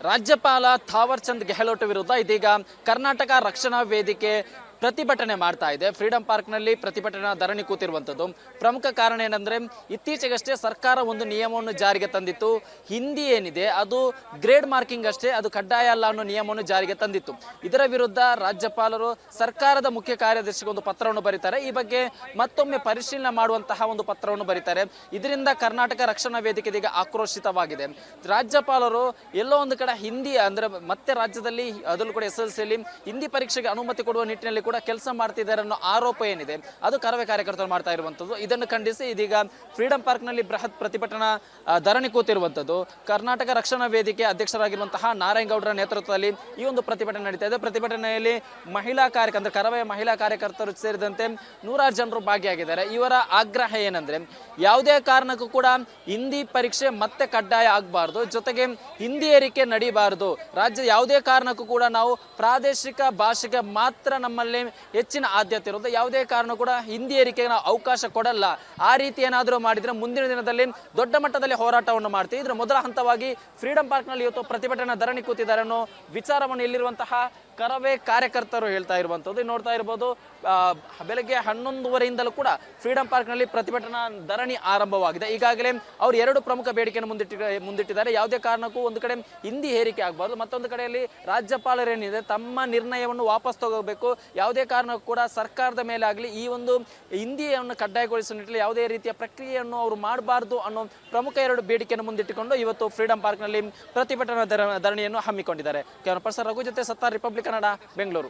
ರಾಜ್ಯಪಾಲ ಥಾವರ್ ಚಂದ್ ಗೆಹ್ಲೋಟ್ ವಿರುದ್ಧ ಇದೀಗ ಕರ್ನಾಟಕ ರಕ್ಷಣಾ ವೇದಿಕೆ ಪ್ರತಿಭಟನೆ ಮಾಡ್ತಾ ಇದೆ. ಫ್ರೀಡಂ ಪಾರ್ಕ್ನಲ್ಲಿ ಪ್ರತಿಭಟನಾ ಧರಣಿ ಕೂತಿರುವಂಥದ್ದು. ಪ್ರಮುಖ ಕಾರಣ ಏನಂದ್ರೆ, ಇತ್ತೀಚೆಗಷ್ಟೇ ಸರ್ಕಾರ ಒಂದು ನಿಯಮವನ್ನು ಜಾರಿಗೆ ತಂದಿತ್ತು. ಹಿಂದಿ ಏನಿದೆ ಅದು ಗ್ರೇಡ್ ಮಾರ್ಕಿಂಗ್ ಅಷ್ಟೇ, ಅದು ಕಡ್ಡಾಯ ಅಲ್ಲ ಅನ್ನೋ ನಿಯಮವನ್ನು ಜಾರಿಗೆ ತಂದಿತ್ತು. ಇದರ ವಿರುದ್ಧ ರಾಜ್ಯಪಾಲರು ಸರ್ಕಾರದ ಮುಖ್ಯ ಕಾರ್ಯದರ್ಶಿಗೆ ಒಂದು ಪತ್ರವನ್ನು ಬರೀತಾರೆ. ಈ ಬಗ್ಗೆ ಮತ್ತೊಮ್ಮೆ ಪರಿಶೀಲನೆ ಮಾಡುವಂತಹ ಒಂದು ಪತ್ರವನ್ನು ಬರೀತಾರೆ. ಇದರಿಂದ ಕರ್ನಾಟಕ ರಕ್ಷಣಾ ವೇದಿಕೆ ಇದೀಗ ಆಕ್ರೋಶಿತವಾಗಿದೆ. ರಾಜ್ಯಪಾಲರು ಎಲ್ಲೋ ಒಂದು ಕಡೆ ಹಿಂದಿ ಅಂದ್ರೆ ಮತ್ತೆ ರಾಜ್ಯದಲ್ಲಿ ಅದರಲ್ಲೂ ಕೂಡ SSLC ಹಿಂದಿ ಪರೀಕ್ಷೆಗೆ ಅನುಮತಿ ಕೊಡುವ ನಿಟ್ಟಿನಲ್ಲಿ ಕೂಡ ಕೆಲಸ ಮಾಡ್ತಿದ್ದಾರೆ ಅನ್ನೋ ಆರೋಪ ಏನಿದೆ ಅದು ಕರವೇ ಕಾರ್ಯಕರ್ತರು ಮಾಡ್ತಾ ಇರುವಂತದ್ದು. ಇದನ್ನು ಖಂಡಿಸಿ ಇದೀಗ ಫ್ರೀಡಂ ಪಾರ್ಕ್ ನಲ್ಲಿ ಬೃಹತ್ ಪ್ರತಿಭಟನಾ ಧರಣಿ ಕೂತಿರುವಂತದ್ದು. ಕರ್ನಾಟಕ ರಕ್ಷಣಾ ವೇದಿಕೆ ಅಧ್ಯಕ್ಷರಾಗಿರುವಂತಹ ನಾರಾಯಣಗೌಡರ ನೇತೃತ್ವದಲ್ಲಿ ಈ ಒಂದು ಪ್ರತಿಭಟನೆ ನಡೀತಾ ಇದೆ. ಪ್ರತಿಭಟನೆಯಲ್ಲಿ ಮಹಿಳಾ ಕಾರ್ಯಕರ್ತರು, ಕರವೇ ಮಹಿಳಾ ಕಾರ್ಯಕರ್ತರು ಸೇರಿದಂತೆ 100 ಜನರು ಭಾಗಿಯಾಗಿದ್ದಾರೆ. ಇವರ ಆಗ್ರಹ ಏನಂದ್ರೆ, ಯಾವುದೇ ಕಾರಣಕ್ಕೂ ಕೂಡ ಹಿಂದಿ ಪರೀಕ್ಷೆ ಮತ್ತೆ ಕಡ್ಡಾಯ ಆಗಬಾರ್ದು, ಜೊತೆಗೆ ಹಿಂದಿ ಏರಿಕೆ ನಡೀಬಾರದು. ರಾಜ್ಯ ಯಾವುದೇ ಕಾರಣಕ್ಕೂ ಕೂಡ ನಾವು ಪ್ರಾದೇಶಿಕ ಭಾಷೆಗೆ ಮಾತ್ರ ನಮ್ಮಲ್ಲಿ ಹೆಚ್ಚಿನ ಆದ್ಯತೆ ಇರೋದು. ಯಾವುದೇ ಕಾರಣ ಕೂಡ ಹಿಂದಿ ಏರಿಕೆಗೆ ನಾವು ಅವಕಾಶ ಕೊಡಲ್ಲ. ಆ ರೀತಿ ಏನಾದರೂ ಮಾಡಿದ್ರೆ ಮುಂದಿನ ದಿನದಲ್ಲಿ ದೊಡ್ಡ ಮಟ್ಟದಲ್ಲಿ ಹೋರಾಟವನ್ನು ಮಾಡ್ತೀವಿ. ಇದ್ರ ಮೊದಲ ಹಂತವಾಗಿ ಫ್ರೀಡಂ ಪಾರ್ಕ್ ನಲ್ಲಿ ಇವತ್ತು ಪ್ರತಿಭಟನಾ ಧರಣಿ ಕೂತಿದ್ದಾರೆ ಅನ್ನೋ ವಿಚಾರವನ್ನು ಇಲ್ಲಿರುವಂತಹ ಕರವೇ ಕಾರ್ಯಕರ್ತರು ಹೇಳ್ತಾ ಇರುವಂಥದ್ದು. ನೋಡ್ತಾ ಇರ್ಬೋದು, ಬೆಳಗ್ಗೆ 11:30ಯಿಂದಲೂ ಕೂಡ ಫ್ರೀಡಂ ಪಾರ್ಕ್ ನಲ್ಲಿ ಪ್ರತಿಭಟನಾ ಧರಣಿ ಆರಂಭವಾಗಿದೆ. ಈಗಾಗಲೇ ಅವರು 2 ಪ್ರಮುಖ ಬೇಡಿಕೆಯನ್ನು ಮುಂದಿಟ್ಟಿದ್ದಾರೆ. ಯಾವುದೇ ಕಾರಣಕ್ಕೂ ಒಂದು ಕಡೆ ಹಿಂದಿ ಹೇರಿಕೆ ಆಗಬಾರ್ದು, ಮತ್ತೊಂದು ಕಡೆಯಲ್ಲಿ ರಾಜ್ಯಪಾಲರೇನಿದೆ ತಮ್ಮ ನಿರ್ಣಯವನ್ನು ವಾಪಸ್ ತಗೋಬೇಕು. ಯಾವುದೇ ಕಾರಣಕ್ಕೂ ಕೂಡ ಸರ್ಕಾರದ ಮೇಲೆ ಆಗಲಿ ಈ ಒಂದು ಹಿಂದಿಯನ್ನು ಕಡ್ಡಾಯಗೊಳಿಸುವ ನಿಟ್ಟಿನಲ್ಲಿ ಯಾವುದೇ ರೀತಿಯ ಪ್ರಕ್ರಿಯೆಯನ್ನು ಅವರು ಮಾಡಬಾರ್ದು ಅನ್ನೋ ಪ್ರಮುಖ 2 ಬೇಡಿಕೆಯನ್ನು ಮುಂದಿಟ್ಟುಕೊಂಡು ಇವತ್ತು ಫ್ರೀಡಂ ಪಾರ್ಕ್ ನಲ್ಲಿ ಪ್ರತಿಭಟನಾ ಧರಣಿಯನ್ನು ಹಮ್ಮಿಕೊಂಡಿದ್ದಾರೆ. ಕ್ಯಾಮರಾ ಪರ್ಸನ್ ರಘು ಜೊತೆ ಸತ್ತಾರ್, ರಿಪಬ್ಲಿಕ್ ಕನ್ನಡ, ಬೆಂಗಳೂರು.